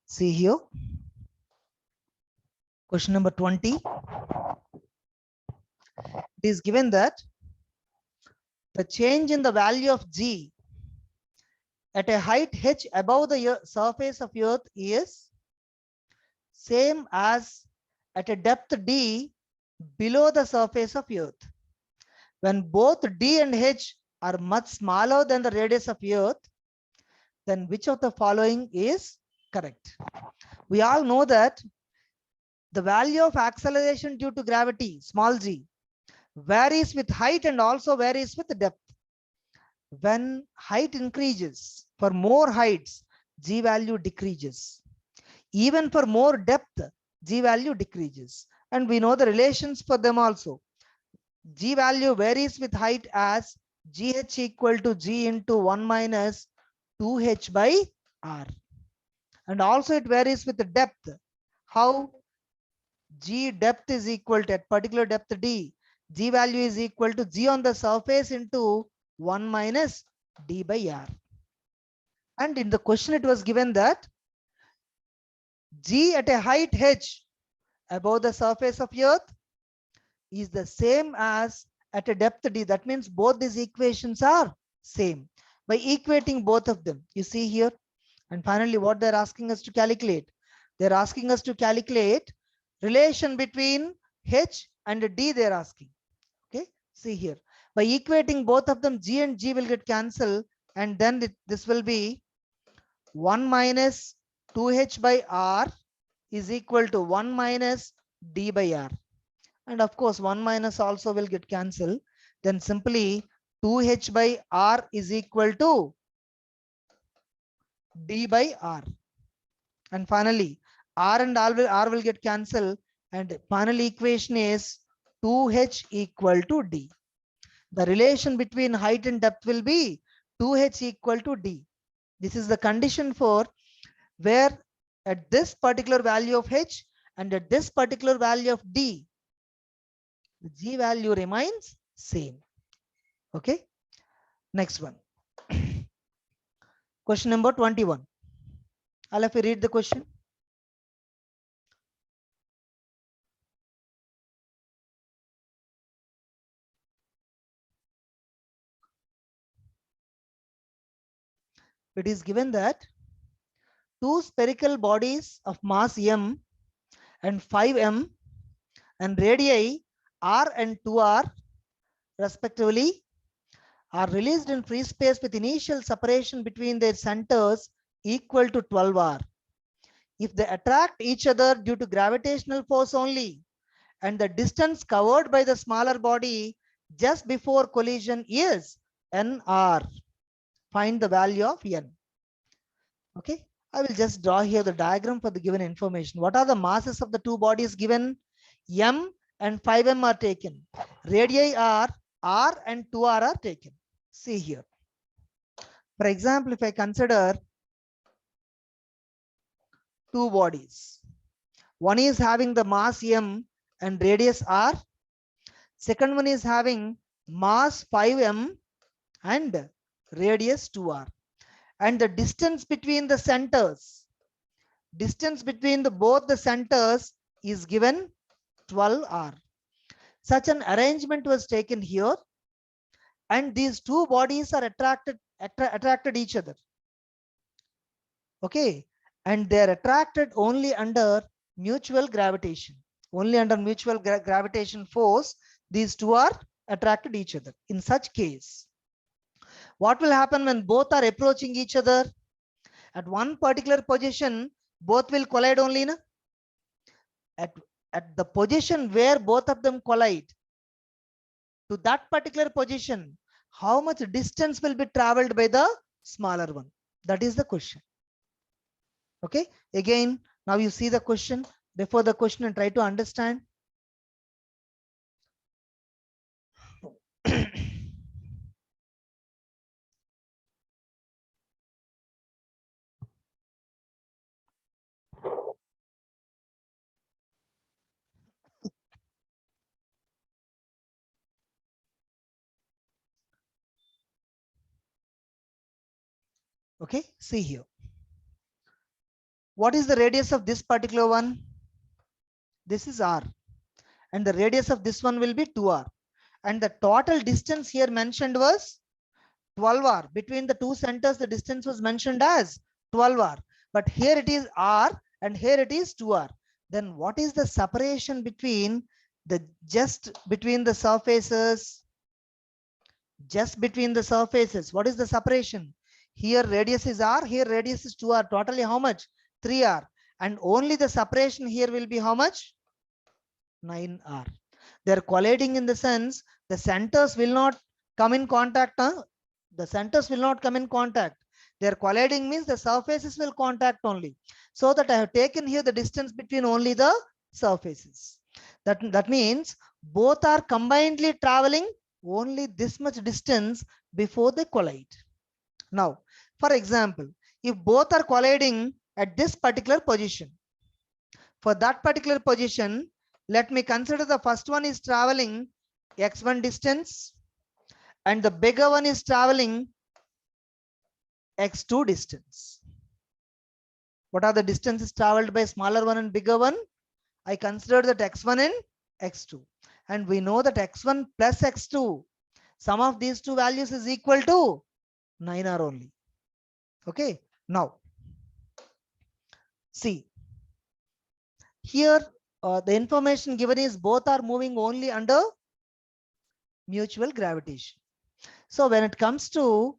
See here, question number 20. It is given that the change in the value of G at a height h above the surface of Earth is same as at a depth d below the surface of Earth. When both d and h are much smaller than the radius of Earth, then which of the following is correct? We all know that the value of acceleration due to gravity, small g, varies with height and also varies with depth. When height increases, for more heights, g value decreases. Even for more depth, g value decreases. And we know the relations for them also. G value varies with height as gh equal to g into 1 minus 2h by r. And also it varies with the depth. How? G depth is equal to, at particular depth d, g value is equal to g on the surface into 1 minus d by r. And in the question it was given that g at a height h above the surface of Earth is the same as at a depth d. That means both these equations are same. By equating both of them, you see here. And finally, what they're asking us to calculate? They're asking us to calculate relation between h and d. They're asking. Okay, see here. By equating both of them, g and g will get cancelled, and then this will be 1 minus 2h by r is equal to 1 minus d by r. And of course, 1 minus also will get cancelled. Then simply 2h by r is equal to d by r. And finally, r and r will get cancelled. And final equation is 2h equal to d. The relation between height and depth will be 2h equal to d. This is the condition for where at this particular value of h and at this particular value of d, the g value remains same. Okay. Next one. Question number 21. All of you read the question. It is given that two spherical bodies of mass m and 5m and radii r and 2r respectively are released in free space with initial separation between their centers equal to 12r. If they attract each other due to gravitational force only, and the distance covered by the smaller body just before collision is nr, find the value of n. Okay, I will just draw here the diagram for the given information. What are the masses of the two bodies given? M and 5m are taken. Radii are r and 2r are taken. See here. For example, if I consider two bodies, one is having the mass m and radius r. Second one is having mass 5m and radius 2r. And the distance between the centers, both the centers is given 12r. Such an arrangement was taken here, and these two bodies are attracted each other. Okay, and they are attracted only under mutual gravitation. Only under mutual gravitation force, these two are attracted each other. In such case, what will happen when both are approaching each other? At one particular position, both will collide only. Na? At the position where both of them collide, to that particular position, how much distance will be traveled by the smaller one? That is the question. Okay, again, now you see the question, before the question and try to understand. Okay, see here. What is the radius of this particular one? This is r, and the radius of this one will be 2r, and the total distance here mentioned was 12r. Between the two centers the distance was mentioned as 12r, but here it is r and here it is 2r. Then what is the separation between the between the surfaces? Just between the surfaces, what is the separation? Here radius is r, here radius is 2r, totally how much? 3r, and only the separation here will be how much? 9r. They are colliding in the sense the centers will not come in contact. The centers will not come in contact. They are colliding means the surfaces will contact only. So that I have taken here the distance between only the surfaces. That means both are combinedly traveling only this much distance before they collide. Now, for example, if both are colliding at this particular position, for that particular position, let me consider the first one is traveling x1 distance and the bigger one is traveling x2 distance. What are the distances traveled by smaller one and bigger one? I consider that x1 and x2, and we know that x1 plus x2, sum of these two values is equal to 9r only. Okay, now see here, the information given is both are moving only under mutual gravitation. So when it comes to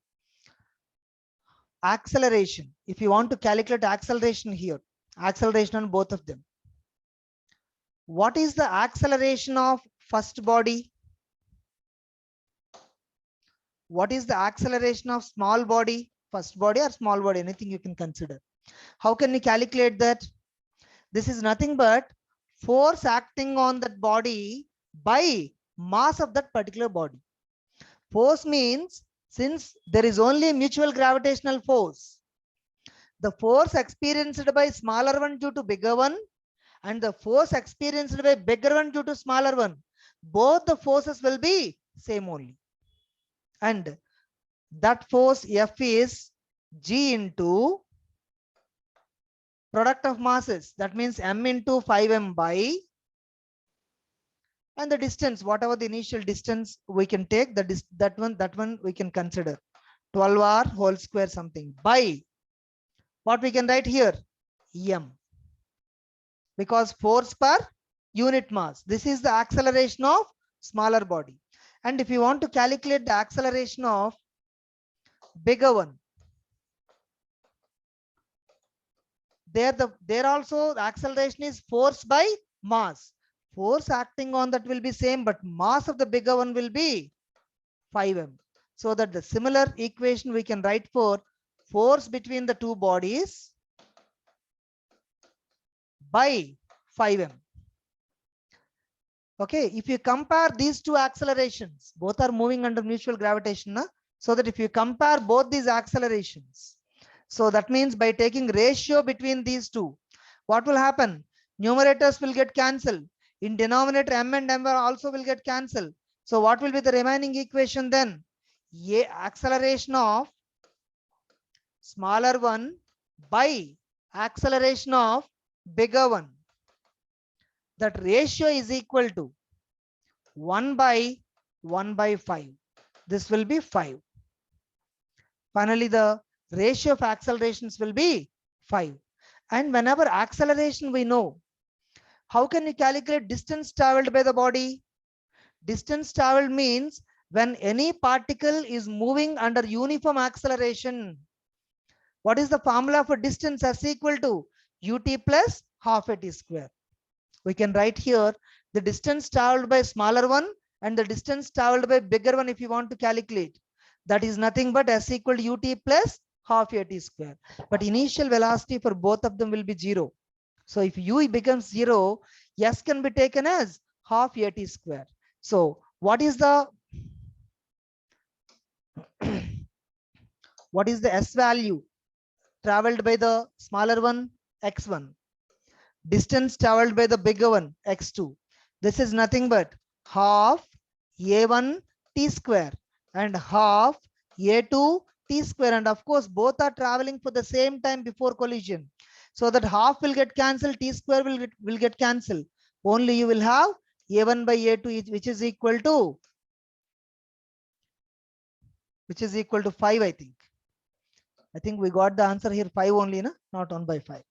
acceleration, if you want to calculate acceleration here, acceleration on both of them, what is the acceleration of first body? What is the acceleration of small body? First body or small body, anything you can consider. How can we calculate that? This is nothing but force acting on that body by mass of that particular body. Force means, since there is only mutual gravitational force, the force experienced by smaller one due to bigger one and the force experienced by bigger one due to smaller one, both the forces will be same only. And that force F is G into product of masses. That means m into 5m by, and the distance, whatever the initial distance we can take, that one we can consider 12r whole square something by what we can write here, m, because force per unit mass. This is the acceleration of smaller body. And if you want to calculate the acceleration of bigger one, there also the acceleration is force by mass. Force acting on that will be same, but mass of the bigger one will be 5m. So that the similar equation we can write for force between the two bodies by 5m. Okay, if you compare these two accelerations, both are moving under mutual gravitation. So that if you compare both these accelerations, so that means by taking ratio between these two, what will happen? Numerators will get cancelled. In denominator, m and m also will get cancelled. So what will be the remaining equation then? Acceleration of smaller one by acceleration of bigger one. That ratio is equal to 1 by 1 by 5. This will be 5. Finally, the ratio of accelerations will be 5. And whenever acceleration we know, how can we calculate distance traveled by the body? Distance traveled means when any particle is moving under uniform acceleration. What is the formula for distance? As equal to ut plus half at square. We can write here the distance traveled by smaller one and the distance traveled by bigger one if you want to calculate. That is nothing but s equal to ut plus half at square. But initial velocity for both of them will be 0. So if u becomes 0, s can be taken as half at square. So what is the what is the s value traveled by the smaller one? X1. Distance traveled by the bigger one, x2. This is nothing but half a1 t square and half a2 t square, and of course both are traveling for the same time before collision. So that half will get cancelled, t square will get cancelled. Only you will have a1 by a2 which is equal to 5, I think. I think we got the answer here 5 only, na? Not 1 by 5.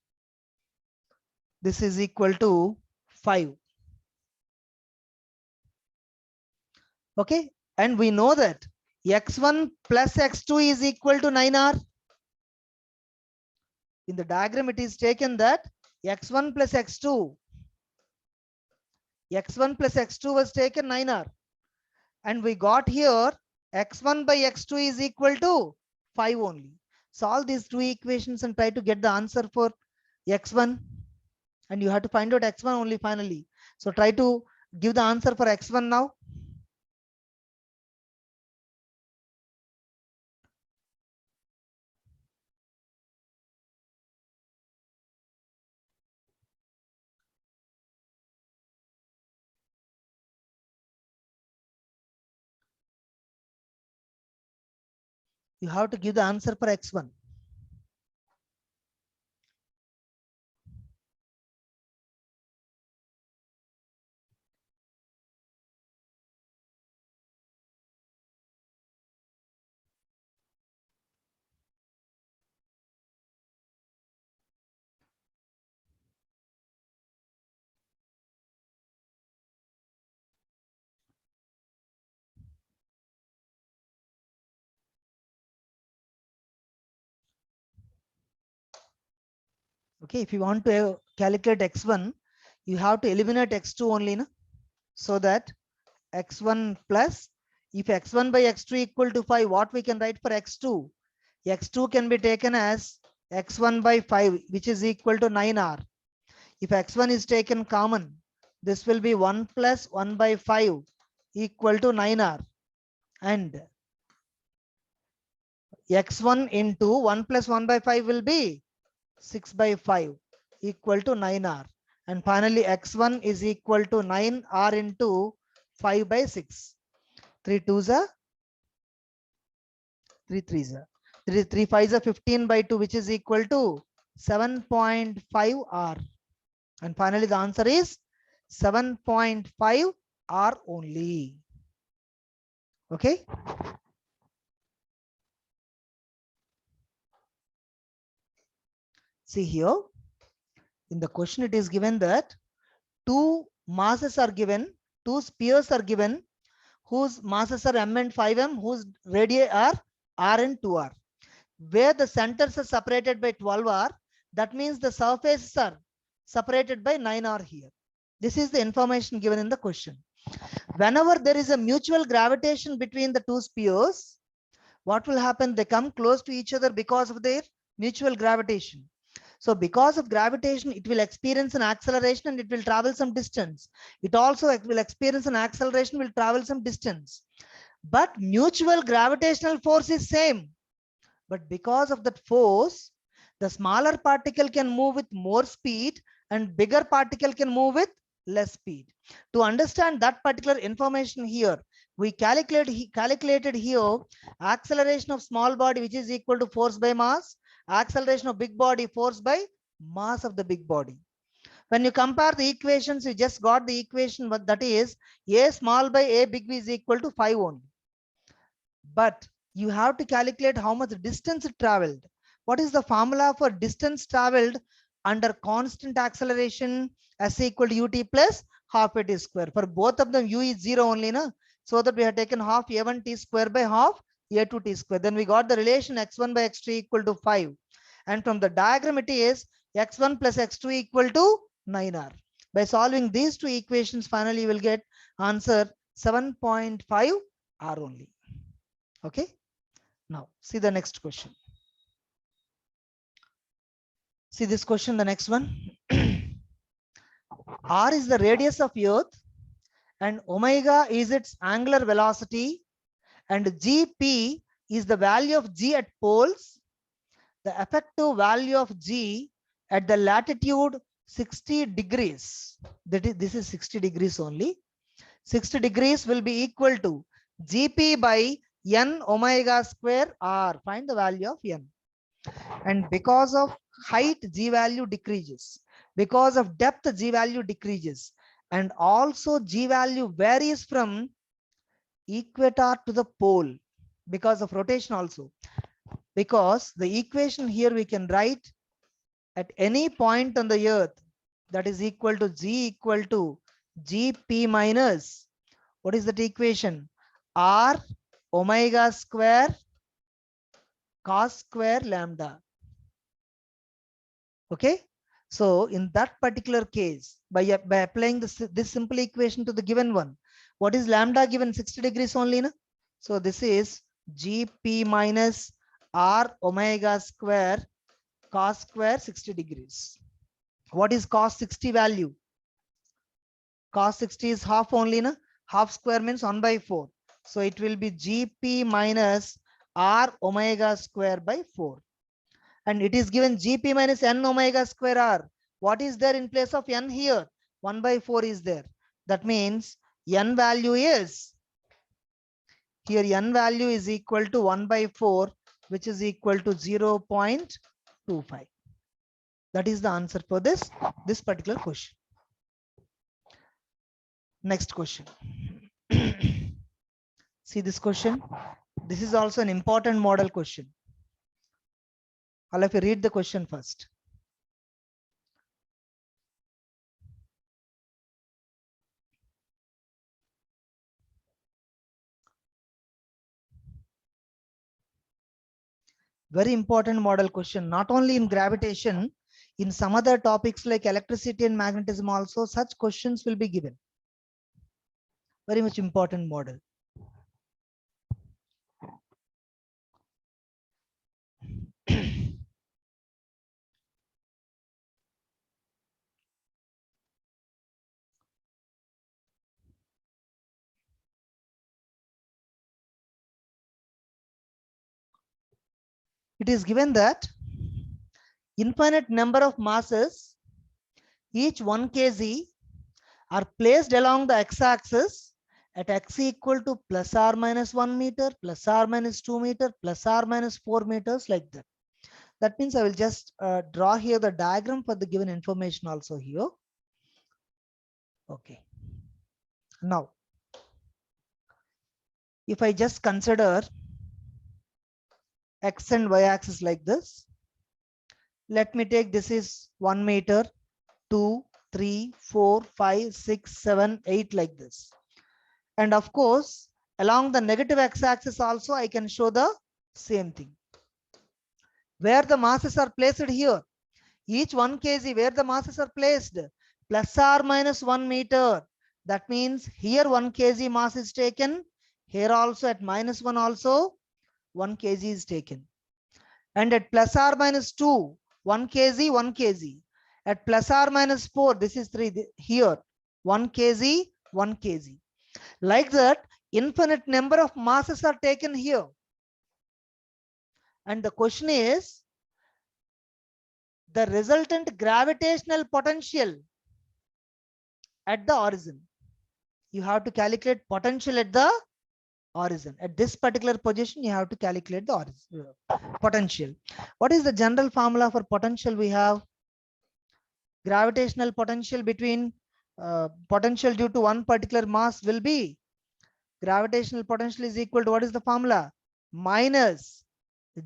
This is equal to 5. Okay, and we know that x1 plus x2 is equal to 9r. In the diagram, it is taken that x1 plus x2 was taken 9r. And we got here x1 by x2 is equal to 5 only. Solve these two equations and try to get the answer for x1. And you have to find out x1 only finally. So try to give the answer for x1 now. You have to give the answer for x1. Okay, if you want to calculate x1, you have to eliminate x2 only, na? So that x1 plus, if x1 by x2 equal to 5, what we can write for x2? X2 can be taken as x1 by 5, which is equal to 9r. If x1 is taken common, this will be 1 plus 1 by 5 equal to 9r. And x1 into 1 plus 1 by 5 will be 6 by 5 equal to 9r. And finally, x1 is equal to 9r into 5 by 6. 3 2s are 3 3s are 3 5s are 15 by 2, which is equal to 7.5 r. And finally, the answer is 7.5 r only. Okay. See here, in the question, it is given that two masses are given, two spheres are given, whose masses are m and 5m, whose radii are r and 2r. Where the centers are separated by 12r, that means the surfaces are separated by 9r here. This is the information given in the question. Whenever there is a mutual gravitation between the two spheres, what will happen? They come close to each other because of their mutual gravitation. So because of gravitation, it will experience an acceleration and it will travel some distance. It also will experience an acceleration, will travel some distance. But mutual gravitational force is same. But because of that force, the smaller particle can move with more speed and bigger particle can move with less speed. To understand that particular information here, we calculated here acceleration of small body, which is equal to force by mass, acceleration of big body, force by mass of the big body. When you compare the equations, you just got the equation, but that is a small by a big is equal to 5 only. But you have to calculate how much distance it traveled. What is the formula for distance traveled under constant acceleration? S equal to ut plus half at square. For both of them, u is 0 only, na? So that we have taken half a1 t square by half a2 t square. Then we got the relation x1 by x2 equal to 5. And from the diagram, it is x1 plus x2 equal to 9r. By solving these two equations, finally you will get answer 7.5 r only. Okay. Now see the next question. See this question, the next one. R is the radius of Earth and omega is its angular velocity and Gp is the value of G at poles. The effective value of G at the latitude 60 degrees. This is 60 degrees only. 60 degrees will be equal to Gp by n omega square r. Find the value of n. And because of height G value decreases. Because of depth G value decreases. And also G value varies from equator to the pole because of rotation also. Because the equation here we can write at any point on the earth, that is equal to G equal to Gp minus, what is that equation? R omega square cos square lambda. Okay. So in that particular case, by applying this simple equation to the given one, what is lambda given? 60 degrees only. No? So this is Gp minus R omega square cos square 60 degrees. What is cos 60 value? Cos 60 is half only. No? Half square means 1 by 4. So it will be Gp minus R omega square by 4. And it is given Gp minus n omega square R. What is there in place of n here? 1 by 4 is there. That means n value is, here n value is equal to 1 by 4, which is equal to 0.25. That is the answer for this particular question. Next question. See this question. This is also an important model question. I'll have to read the question first. Very important model question, not only in gravitation, in some other topics like electricity and magnetism also, such questions will be given. Very much important model. It is given that infinite number of masses, each 1 kg, are placed along the x-axis at x equal to plus or minus 1 meter, plus or minus 2 meter, plus or minus 4 meters, like that. That means I will just draw here the diagram for the given information also here. Okay. Now, if I just consider x and y axis like this, let me take this is 1 meter, 2, 3, 4, 5, 6, 7, 8 like this. And of course, along the negative x-axis also I can show the same thing. Where the masses are placed here, each 1 kg where the masses are placed, plus or minus 1 meter. That means here 1 kg mass is taken, here also at minus 1 also 1 kg is taken. And at plus or minus 2, 1 kg, 1 kg. At plus or minus 4, this is 3, here 1 kg, 1 kg. Like that, infinite number of masses are taken here. And the question is, the resultant gravitational potential at the origin. You have to calculate potential at the origin. At this particular position, you have to calculate the origin, potential. What is the general formula for potential? We have gravitational potential between potential due to one particular mass will be, gravitational potential is equal to, what is the formula? Minus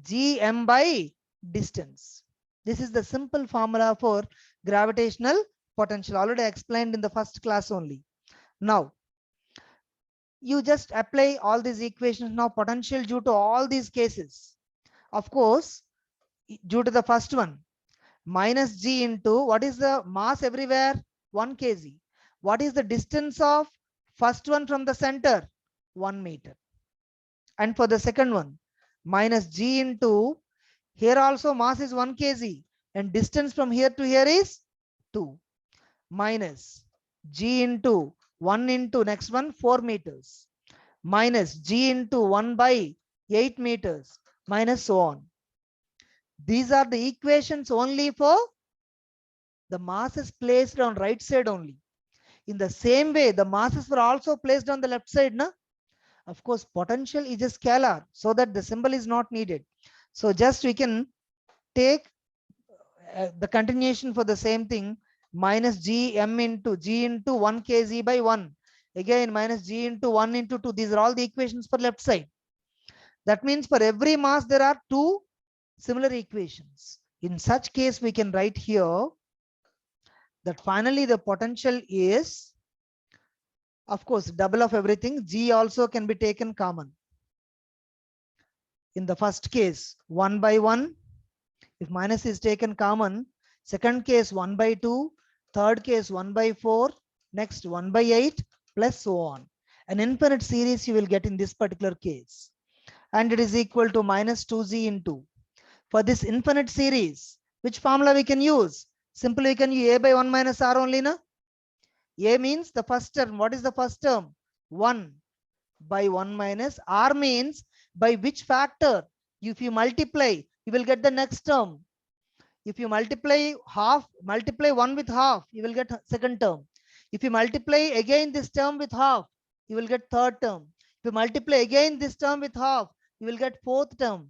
gm by distance. This is the simple formula for gravitational potential. Already explained in the first class only. Now, you just apply all these equations. Now, potential due to all these cases. Of course, due to the first one, minus g into, what is the mass everywhere? 1 kg. What is the distance of first one from the center? 1 meter. And for the second one, minus g into, here also mass is 1 kg and distance from here to here is 2, minus g into 1 into next one 4 meters, minus g into 1 by 8 meters, minus so on. These are the equations only for the masses placed on right side only. In the same way, the masses were also placed on the left side. Na? Of course, potential is a scalar, so that the symbol is not needed. So just we can take the continuation for the same thing, minus g m into g into 1 kg by 1. Again, minus g into 1 into 2. These are all the equations for left side. That means for every mass, there are two similar equations. In such case, we can write here that finally the potential is, of course, double of everything. G also can be taken common. In the first case, 1 by 1. If minus is taken common, second case 1 by 2, third case 1 by 4, next 1 by 8, plus so on. An infinite series you will get in this particular case. And it is equal to minus 2z into. For this infinite series, which formula we can use? Simply we can use a by 1 minus r only. Na? A means the first term. What is the first term? 1 by 1 minus r means by which factor? If you multiply, you will get the next term. If you multiply 1 with half, you will get second term. If you multiply again this term with half, you will get third term. If you multiply again this term with half, you will get fourth term.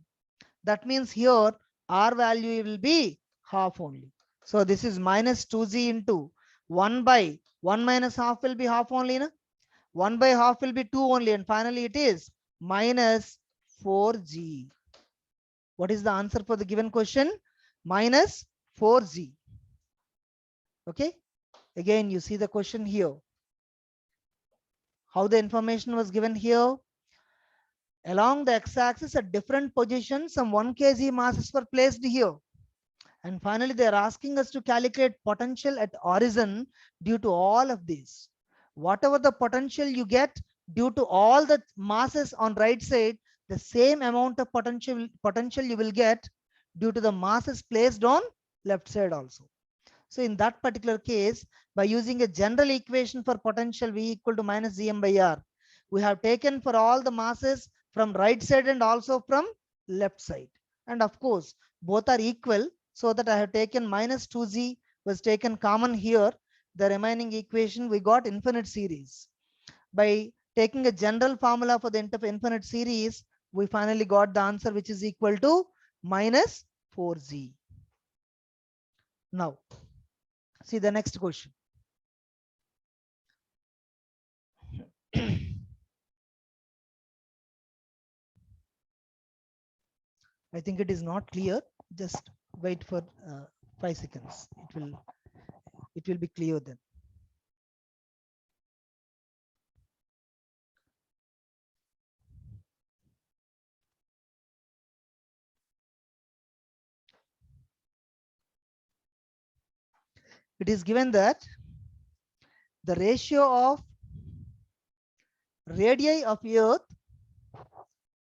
That means here r value will be half only. So this is minus 2z into 1 by 1 minus half will be half only. Na? 1 by half will be 2 only, and finally it is minus 4g. What is the answer for the given question? Minus 4z. Okay. Again, you see the question here. How the information was given here. Along the x-axis at different positions, some 1 kg masses were placed here. And finally, they are asking us to calculate potential at origin due to all of these. Whatever the potential you get due to all the masses on right side, the same amount of potential you will get due to the masses placed on left side also. So in that particular case, by using a general equation for potential V equal to minus Gm by R, we have taken for all the masses from right side and also from left side. And of course, both are equal, so that I have taken minus 2z was taken common here. The remaining equation, we got infinite series. By taking a general formula for the infinite series, we finally got the answer, which is equal to minus 4z. Now, see the next question. I think it is not clear. Just wait for 5 seconds. It will be clear then. It is given that the ratio of radii of Earth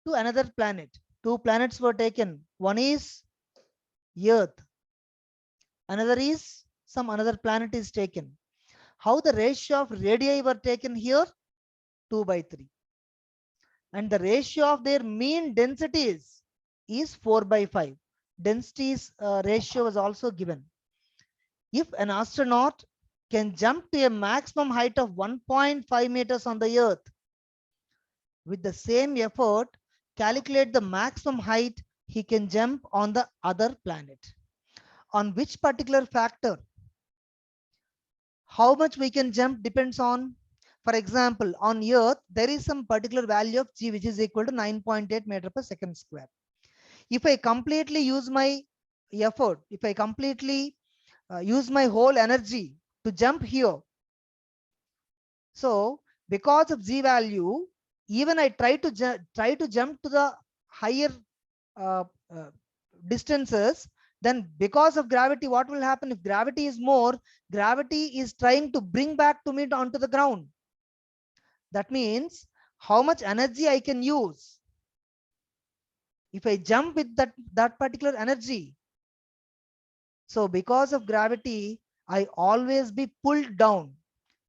to another planet. 2 planets were taken. One is Earth. Another is another planet is taken. How the ratio of radii were taken here? 2 by 3. And the ratio of their mean densities is 4 by 5. Densities ratio was also given. If an astronaut can jump to a maximum height of 1.5 meters on the Earth, with the same effort, calculate the maximum height he can jump on the other planet. On which particular factor? How much we can jump depends on, for example, on Earth, there is some particular value of G which is equal to 9.8 meter per second square. If I completely use my effort, if I completely use my whole energy to jump here, so because of G value, even I try to jump to the higher distances, then because of gravity, what will happen? If gravity is more, gravity is trying to bring back to me onto the ground. That means how much energy I can use. If I jump with that particular energy, so because of gravity, I always be pulled down.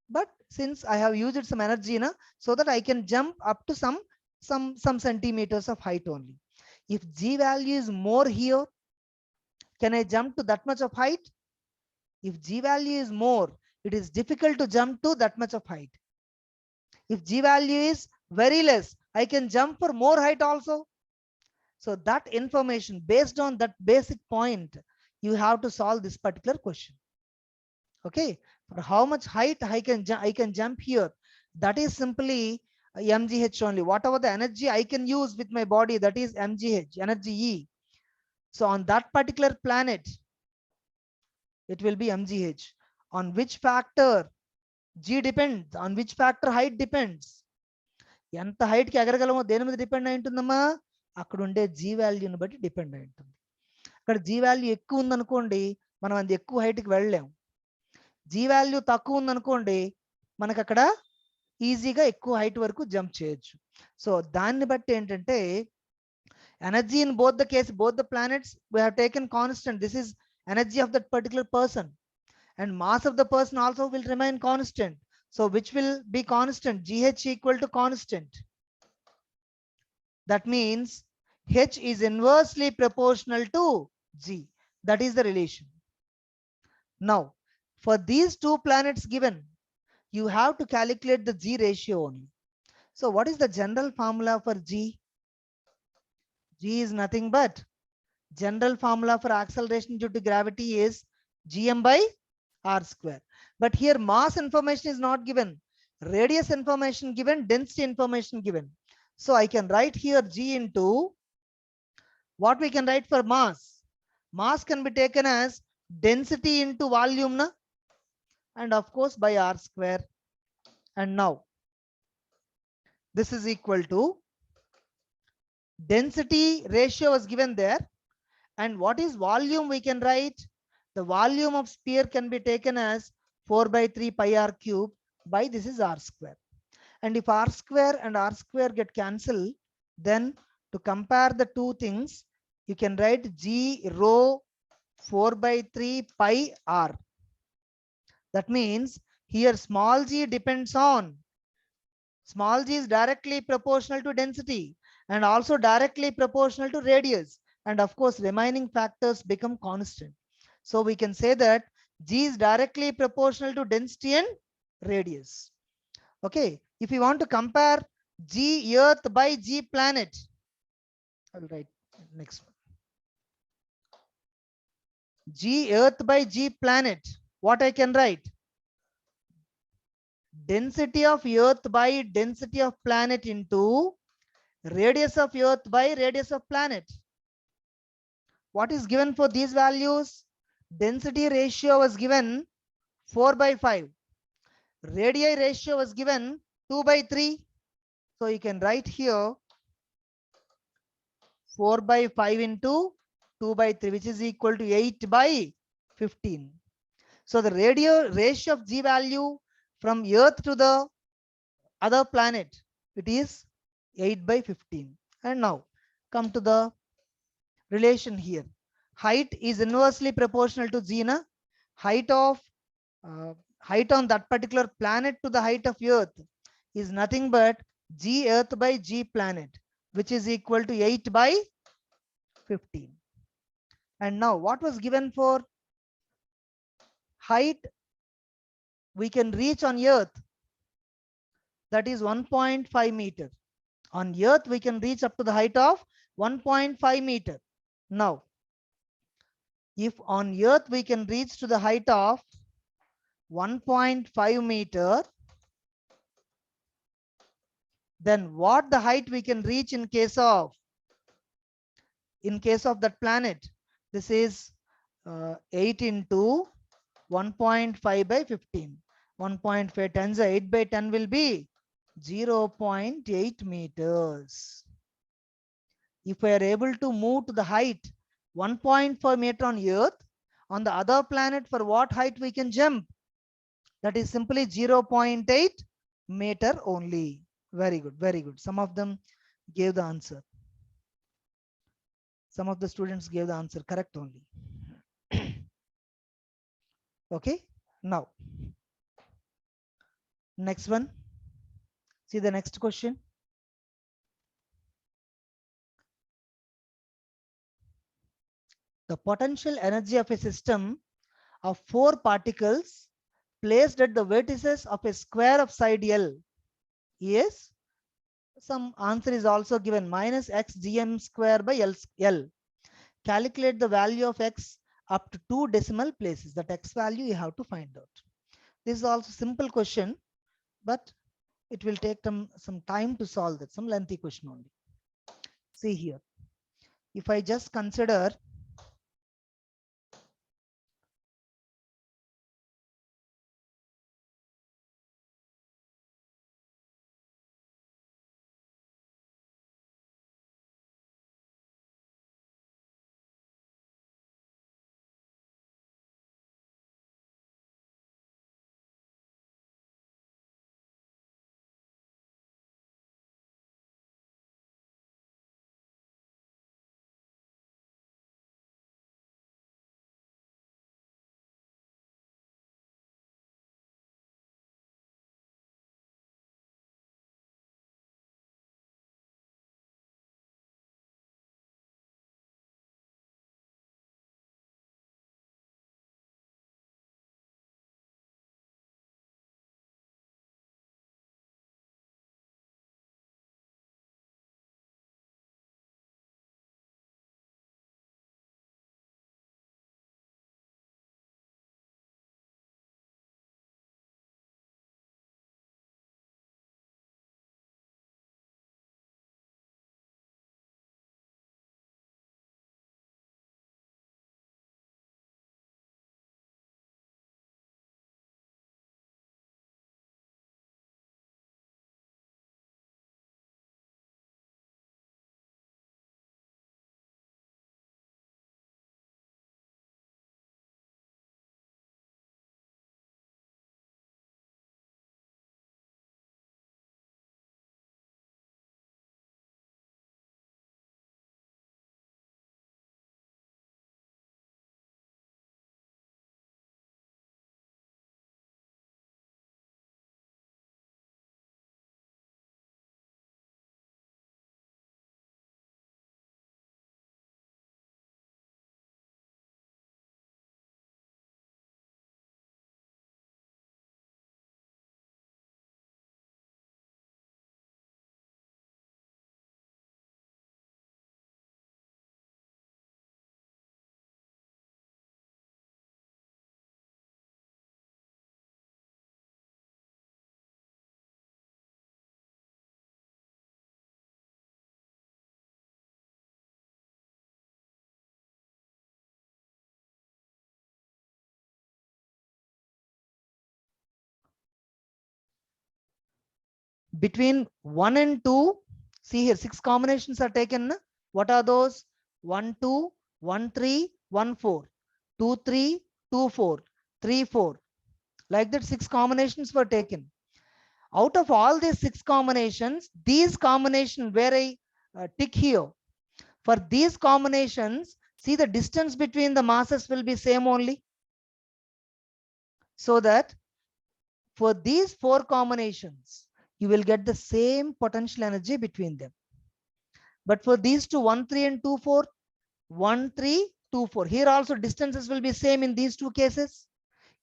But since I have used some energy, so that I can jump up to some centimeters of height only. If G value is more here, can I jump to that much of height? If G value is more, it is difficult to jump to that much of height. If G value is very less, I can jump for more height also. So that information, based on that basic point, you have to solve this particular question. Okay, for how much height I can jump here, that is simply mgh only. Whatever the energy I can use with my body, that is mgh, energy E. So on that particular planet, it will be mgh. On which factor g depends, on which factor height depends. ఎంత height కి ఎగరగలమో దేని మీద depend అయి ఉంటుందమ్మా, అక్కడ ఉండే G వాల్యూని బట్టి డిపెండ్ అయి ఉంటుంది. అక్కడ జీ వాల్యూ ఎక్కువ ఉందనుకోండి, మనం అది ఎక్కువ హైట్ కి వెళ్ళలేము. జీ వాల్యూ తక్కువ ఉందనుకోండి, మనకు అక్కడ ఈజీగా ఎక్కువ హైట్ వరకు జంప్ చేయొచ్చు. సో దాన్ని బట్టి ఏంటంటే energy in both the case, both the planets, we have taken constant. This is energy of that particular person, and mass of the person also will remain constant. So which will be constant? gh equal to constant. That means h is inversely proportional to g. That is the relation. Now for these two planets given, you have to calculate the g ratio only. So what is the general formula for g? G is nothing but, general formula for acceleration due to gravity is gm by r square. But here mass information is not given, radius information given, density information given. So I can write here g into what we can write for mass. Mass can be taken as density into volume, na? And of course by r square. And now this is equal to, density ratio was given there, and what is volume we can write? The volume of sphere can be taken as 4 by 3 pi r cube by this is r square. And if r square and r square get cancelled, then to compare the two things, you can write g rho 4 by 3 pi r. That means here small g depends on, small g is directly proportional to density and also directly proportional to radius, and of course remaining factors become constant. So we can say that g is directly proportional to density and radius. Okay, if you want to compare g earth by g planet, I'll write next one. G earth by g planet, what I can write? Density of earth by density of planet into radius of earth by radius of planet. What is given for these values? Density ratio was given 4 by 5. Radii ratio was given 2 by 3. So you can write here 4 by 5 into 2 by 3, which is equal to 8 by 15. So the ratio of g value from earth to the other planet, it is 8 by 15. And now come to the relation here. Height is inversely proportional to g, na? Height on that particular planet to the height of earth is nothing but g earth by g planet, which is equal to 8 by 15. And now what was given for height we can reach on earth? That is 1.5 meter. On earth we can reach up to the height of 1.5 meter. Now if on earth we can reach to the height of 1.5 meter, then what the height we can reach in case of that planet? This is 8 into 1.5 by 15. 1.5 times 8 by 10 will be 0.8 meters. If we are able to move to the height 1.5 meter on earth, on the other planet for what height we can jump? That is simply 0.8 meter only. Very good, very good. Some of them gave the answer. Some of the students gave the answer correct only. Okay, now next one. See the next question. The potential energy of a system of 4 particles placed at the vertices of a square of side L is, some answer is also given, minus x gm square by L. Calculate the value of x up to 2 decimal places. That x value you have to find out. This is also simple question, but it will take some time to solve that, some lengthy question only. See here, if I just consider between 1 and 2, see here 6 combinations are taken. What are those? 1 2, 1 3, 1 4, 2 3, 2 4, 3 4. Like that 6 combinations were taken. Out of all these 6 combinations, these combinations where I tick here, for these combinations, see the distance between the masses will be same only. So that for these 4 combinations, you will get the same potential energy between them. But for these two, 1 3 and 2 4, 1 3 2 4, here also distances will be same in these two cases.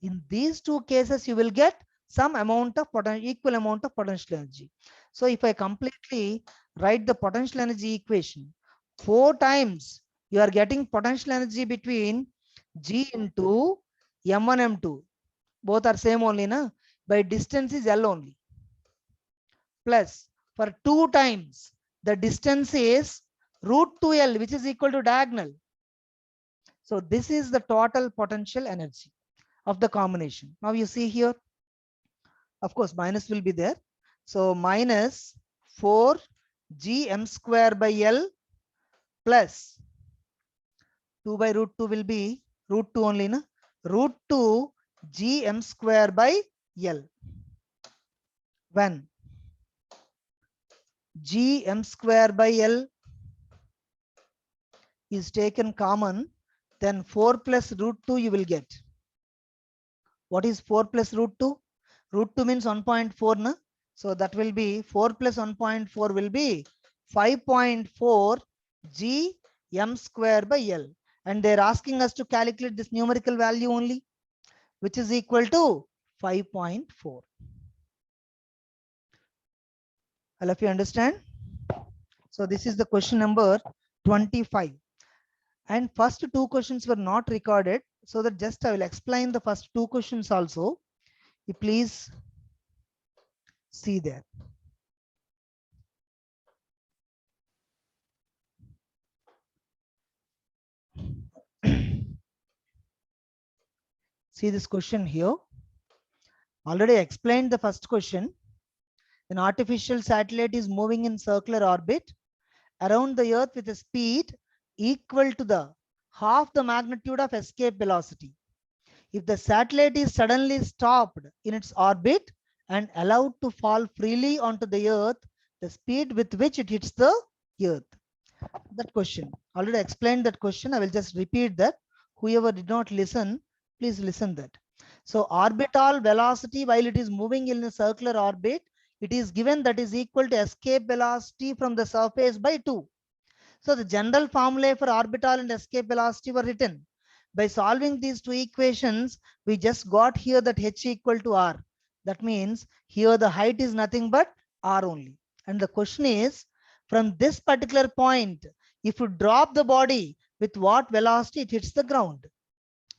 In these two cases, you will get some amount of equal amount of potential energy. So if I completely write the potential energy equation, 4 times you are getting potential energy between G into M1 M2. Both are same only, na? By distance is L only. Plus for 2 times the distance is root 2L, which is equal to diagonal. So this is the total potential energy of the combination. Now you see here, of course, minus will be there. So minus 4 gm square by L plus 2 by root 2 will be root 2 only, na? Root 2 gm square by L. When gm square by L is taken common, then 4 plus root 2 you will get. What is 4 plus root 2? Root 2 means 1.4, na? So that will be 4 plus 1.4 will be 5.4 g m square by L. And they're asking us to calculate this numerical value only, which is equal to 5.4. All of you understand? So this is the question number 25. And first two questions were not recorded, so that just I will explain the first two questions also. You please see there. See this question here. Already explained the first question. An artificial satellite is moving in circular orbit around the Earth with a speed equal to the half the magnitude of escape velocity. If the satellite is suddenly stopped in its orbit and allowed to fall freely onto the Earth, the speed with which it hits the Earth. That question, already explained that question. I will just repeat that. Whoever did not listen, please listen that. So orbital velocity while it is moving in a circular orbit, it is given that is equal to escape velocity from the surface by 2. So the general formulae for orbital and escape velocity were written. By solving these two equations, we just got here that h equal to r. That means here the height is nothing but r only. And the question is, from this particular point, if you drop the body, with what velocity it hits the ground?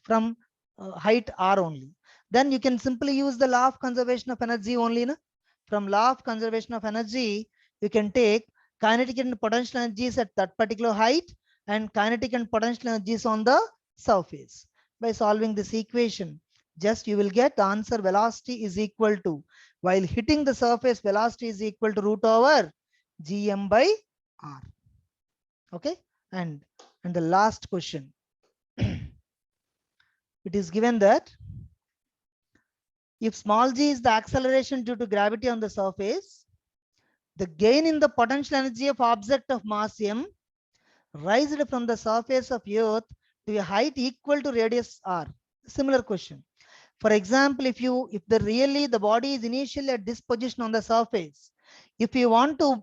From height r only. Then you can simply use the law of conservation of energy only. Na? From law of conservation of energy, you can take kinetic and potential energies at that particular height and kinetic and potential energies on the surface. By solving this equation, just you will get the answer velocity is equal to, while hitting the surface, velocity is equal to root over gm by r. Okay, and the last question. It is given that if small g is the acceleration due to gravity on the surface, the gain in the potential energy of object of mass m raised from the surface of Earth to a height equal to radius r. Similar question. For example, if the body is initially at this position on the surface, if you want to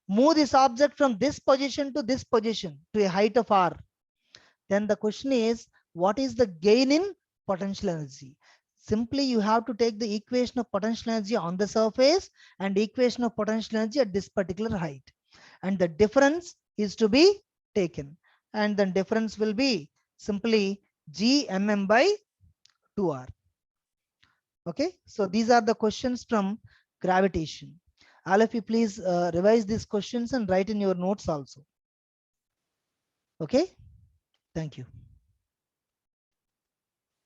move this object from this position to a height of r, then the question is, what is the gain in potential energy? Simply you have to take the equation of potential energy on the surface and equation of potential energy at this particular height, and the difference is to be taken, and then difference will be simply gmm by 2r. Okay, so these are the questions from gravitation. All of you please revise these questions and write in your notes also. Okay, thank you.